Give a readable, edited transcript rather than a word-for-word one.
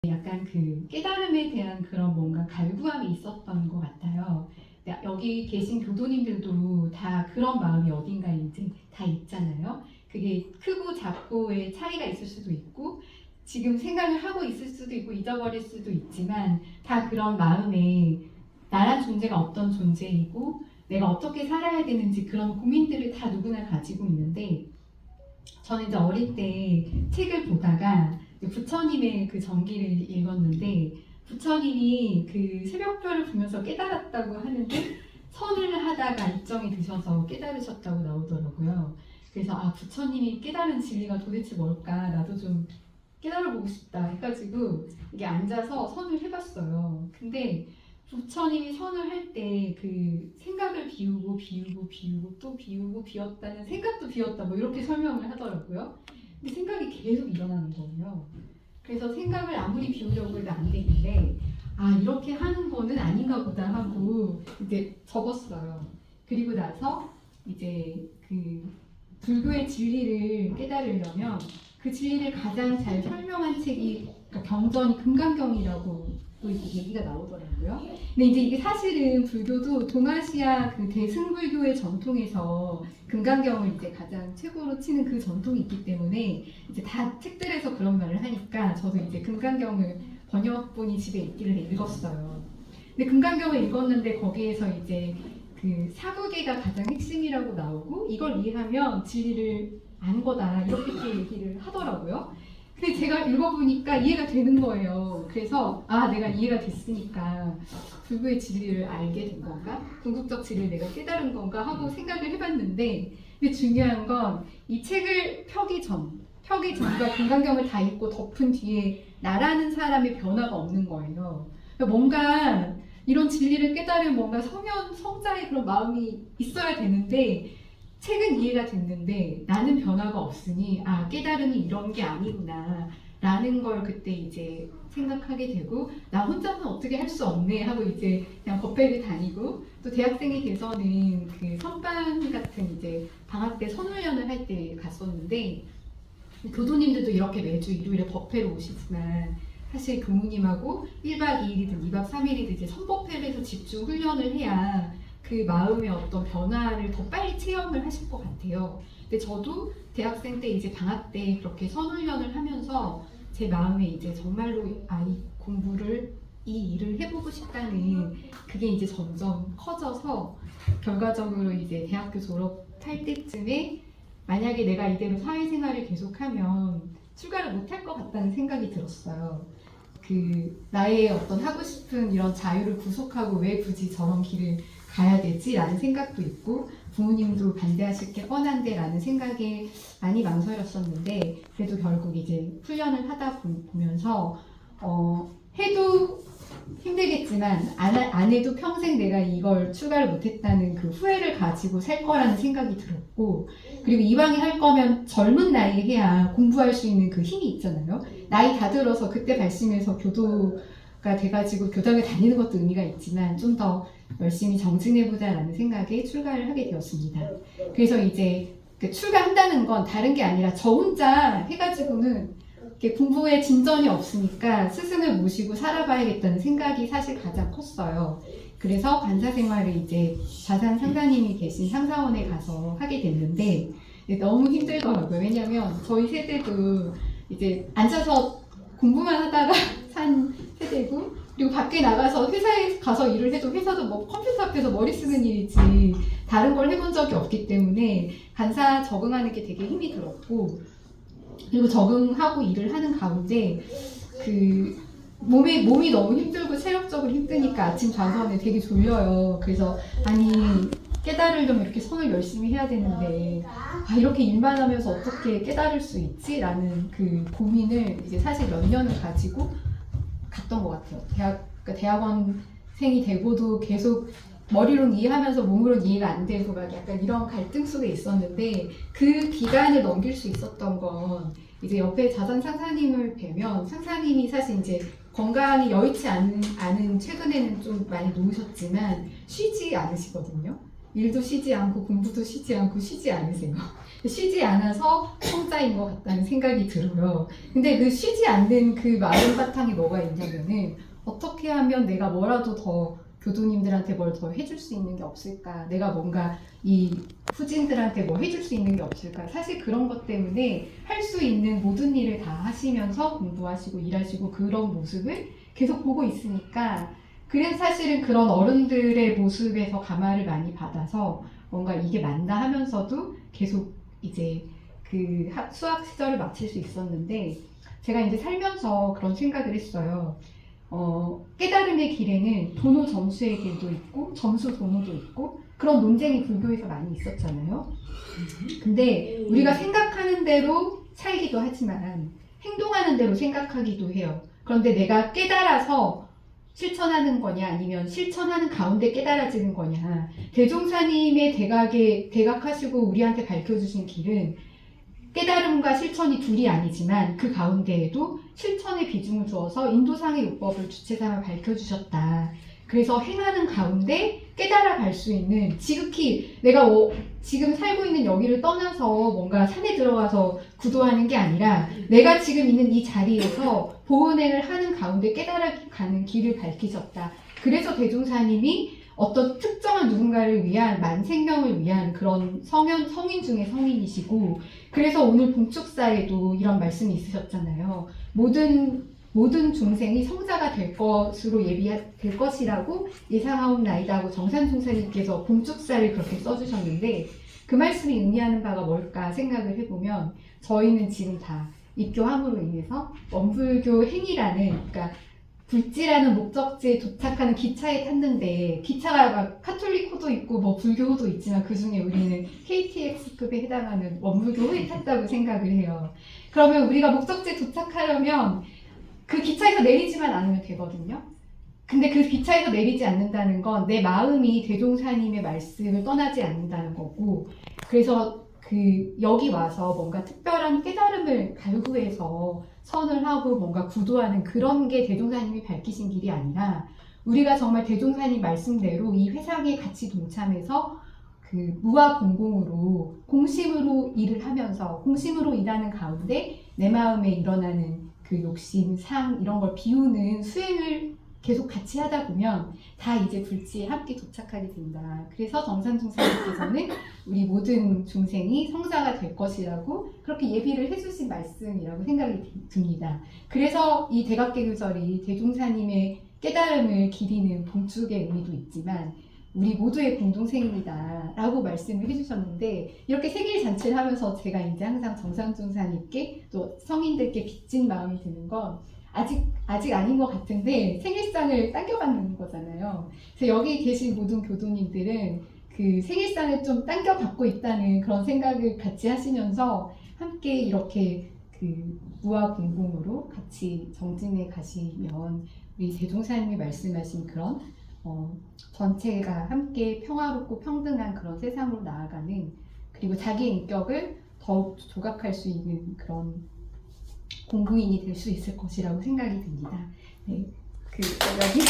약간 그 깨달음에 대한 그런 뭔가 갈구함이 있었던 것 같아요. 여기 계신 교도님들도 다 그런 마음이 어딘가에 이제 다 있잖아요. 그게 크고 작고의 차이가 있을 수도 있고 지금 생각을 하고 있을 수도 있고 잊어버릴 수도 있지만 다 그런 마음에 나란 존재가 어떤 존재이고 내가 어떻게 살아야 되는지 그런 고민들을 다 누구나 가지고 있는데 저는 이제 어릴 때 책을 보다가 부처님의 그 전기를 읽었는데 부처님이 그 새벽별을 보면서 깨달았다고 하는데 선을 하다가 입정이 드셔서 깨달으셨다고 나오더라고요. 그래서 아 부처님이 깨달은 진리가 도대체 뭘까 나도 좀 깨달아보고 싶다 해가지고 이게 앉아서 선을 해봤어요. 근데 부처님이 선을 할 때 그 생각을 비우고 또 비우고 비웠다는 생각도 비웠다 뭐 이렇게 설명을 하더라고요. 근데 생각이 계속 일어나는 거예요. 그래서 생각을 아무리 비우려고 해도 안 되길래 아 이렇게 하는 거는 아닌가 보다 하고 이제 접었어요. 그리고 나서 이제 그 불교의 진리를 깨달으려면 그 진리를 가장 잘 설명한 책이 그러니까 경전이 금강경이라고 또 얘기가 나오더라고요. 근데 이제 이게 사실은 불교도 동아시아 그 대승불교의 전통에서 금강경을 이제 가장 최고로 치는 그 전통이 있기 때문에 이제 다 책들에서 그런 말을 하니까 저도 이제 금강경을 번역본이 집에 있기를 읽었어요. 근데 금강경을 읽었는데 거기에서 이제 그 사구계가 가장 핵심이라고 나오고 이걸 이해하면 진리를 아는 거다 이렇게 얘기를 하더라고요. 근데 제가 읽어보니까 이해가 되는 거예요. 그래서 아 내가 이해가 됐으니까 불교의 진리를 알게 된 건가? 궁극적 진리를 내가 깨달은 건가? 하고 생각을 해봤는데 근데 중요한 건 이 책을 펴기 전과 금강경을 다 읽고 덮은 뒤에 나라는 사람의 변화가 없는 거예요. 그러니까 뭔가 이런 진리를 깨달은 뭔가 성자의 그런 마음이 있어야 되는데 책은 이해가 됐는데 나는 변화가 없으니 아 깨달음이 이런 게 아니구나 라는 걸 그때 이제 생각하게 되고 나 혼자는 어떻게 할 수 없네 하고 이제 그냥 법회를 다니고 또 대학생이 돼서는 그 선방 같은 이제 방학 때 선훈련을 할 때 갔었는데 교도님들도 이렇게 매주 일요일에 법회로 오시지만 사실 교무님하고 1박 2일이든 2박 3일이든 이제 선법회를 해서 집중 훈련을 해야 그 마음의 어떤 변화를 더 빨리 체험을 하실 것 같아요. 근데 저도 대학생 때 이제 방학 때 그렇게 선훈련을 하면서 제 마음에 이제 정말로 이 공부를 이 일을 해보고 싶다는 그게 이제 점점 커져서 결과적으로 이제 대학교 졸업할 때쯤에 만약에 내가 이대로 사회생활을 계속하면 출가를 못할 것 같다는 생각이 들었어요. 그 나의 어떤 하고 싶은 이런 자유를 구속하고 왜 굳이 저런 길을 가야 되지? 라는 생각도 있고 부모님도 반대하실 게 뻔한데 라는 생각에 많이 망설였었는데 그래도 결국 이제 훈련을 하다 보면서 해도 힘들겠지만 안 해도 평생 내가 이걸 출가를 못했다는 그 후회를 가지고 살 거라는 생각이 들었고 그리고 이왕에 할 거면 젊은 나이에 해야 공부할 수 있는 그 힘이 있잖아요. 나이 다 들어서 그때 발심해서 교도가 돼가지고 교당을 다니는 것도 의미가 있지만 좀 더 열심히 정진해보자라는 생각에 출가를 하게 되었습니다. 그래서 이제 그 출가한다는 건 다른 게 아니라 저 혼자 해가지고는 공부에 진전이 없으니까 스승을 모시고 살아봐야겠다는 생각이 사실 가장 컸어요. 그래서 반사 생활을 이제 자산 상사님이 계신 상사원에 가서 하게 됐는데 너무 힘들더라고요. 왜냐면 저희 세대도 이제 앉아서 공부만 하다가 산 세대고 그리고 밖에 나가서 회사에 가서 일을 해도 회사도 뭐 컴퓨터 앞에서 머리 쓰는 일이지 다른 걸 해본 적이 없기 때문에 간사 적응하는 게 되게 힘이 들었고 그리고 적응하고 일을 하는 가운데 그 몸이 너무 힘들고 체력적으로 힘드니까 아침 좌선에 되게 졸려요. 그래서 아니 깨달으려면 이렇게 선을 열심히 해야 되는데 이렇게 일만 하면서 어떻게 깨달을 수 있지? 라는 그 고민을 이제 사실 몇 년을 가지고 갔던 것 같아요. 대학원생이 되고도 계속 머리로는 이해하면서 몸으로는 이해가 안 되고 막 약간 이런 갈등 속에 있었는데 그 기간을 넘길 수 있었던 건 이제 옆에 자산 상사님을 뵈면 상사님이 사실 이제 건강이 여의치 않은 최근에는 좀 많이 놓으셨지만 쉬지 않으시거든요. 일도 쉬지 않고 공부도 쉬지 않고 쉬지 않으세요. 쉬지 않아서 성자인 것 같다는 생각이 들어요. 근데 그 쉬지 않는 그 마음 바탕에 뭐가 있냐면은 어떻게 하면 내가 뭐라도 더 교도님들한테 뭘 더 해줄 수 있는 게 없을까? 내가 뭔가 이 후진들한테 뭐 해줄 수 있는 게 없을까? 사실 그런 것 때문에 할 수 있는 모든 일을 다 하시면서 공부하시고 일하시고 그런 모습을 계속 보고 있으니까 그래서 사실은 그런 어른들의 모습에서 감화를 많이 받아서 뭔가 이게 맞나 하면서도 계속 이제 그 수학 시절을 마칠 수 있었는데 제가 이제 살면서 그런 생각을 했어요. 깨달음의 길에는 도노 점수의 길도 있고 점수 도노도 있고 그런 논쟁이 불교에서 많이 있었잖아요. 근데 우리가 생각하는 대로 살기도 하지만 행동하는 대로 생각하기도 해요. 그런데 내가 깨달아서 실천하는 거냐 아니면 실천하는 가운데 깨달아지는 거냐. 대종사님의 대각하시고 우리한테 밝혀주신 길은 깨달음과 실천이 둘이 아니지만 그 가운데에도 실천에 비중을 두어서 인도상의 요법을 주체 삼아 밝혀주셨다. 그래서 행하는 가운데 깨달아 갈 수 있는 지극히 내가 지금 살고 있는 여기를 떠나서 뭔가 산에 들어가서 구도하는 게 아니라 내가 지금 있는 이 자리에서 보은행을 하는 가운데 깨달아 가는 길을 밝히셨다. 그래서 대종사님이 어떤 특정한 누군가를 위한 만생명을 위한 그런 성인 중에 성인이시고 그래서 오늘 봉축사에도 이런 말씀이 있으셨잖아요. 모든 중생이 성자가 될 것으로 될 것이라고 예상하옵나이다 고 정산종사님께서 봉축사를 그렇게 써주셨는데 그 말씀이 의미하는 바가 뭘까 생각을 해보면 저희는 지금 다 입교함으로 인해서 원불교 행위라는 그러니까 불지라는 목적지에 도착하는 기차에 탔는데 기차가 막 카톨릭호도 있고 뭐 불교호도 있지만 그중에 우리는 KTX급에 해당하는 원불교호에 탔다고 생각을 해요. 그러면 우리가 목적지에 도착하려면 그 기차에서 내리지만 않으면 되거든요. 근데 그 기차에서 내리지 않는다는 건 내 마음이 대종사님의 말씀을 떠나지 않는다는 거고 그래서 여기 와서 뭔가 특별한 깨달음을 갈구해서 선을 하고 뭔가 구도하는 그런 게 대종사님이 밝히신 길이 아니라 우리가 정말 대종사님 말씀대로 이 회상에 같이 동참해서 무아 공공으로 공심으로 일을 하면서 공심으로 일하는 가운데 내 마음에 일어나는 그 욕심, 상 이런 걸 비우는 수행을 계속 같이 하다 보면 다 이제 불지에 함께 도착하게 된다. 그래서 정산종사님께서는 우리 모든 중생이 성자가 될 것이라고 그렇게 예비를 해주신 말씀이라고 생각이 듭니다. 그래서 이 대각개교절이 대종사님의 깨달음을 기리는 봉축의 의미도 있지만 우리 모두의 공동생일이다 라고 말씀을 해주셨는데 이렇게 생일잔치를 하면서 제가 이제 항상 정산종사님께 또 성인들께 빚진 마음이 드는 건 아직 아닌 것 같은데 생일상을 당겨받는 거잖아요. 그래서 여기 계신 모든 교도님들은 그 생일상을 좀 당겨받고 있다는 그런 생각을 같이 하시면서 함께 이렇게 무아 공공으로 같이 정진에 가시면 우리 대종사님이 말씀하신 그런 전체가 함께 평화롭고 평등한 그런 세상으로 나아가는 그리고 자기 인격을 더욱 조각할 수 있는 그런 공부인이 될 수 있을 것이라고 생각이 듭니다. 네, 여기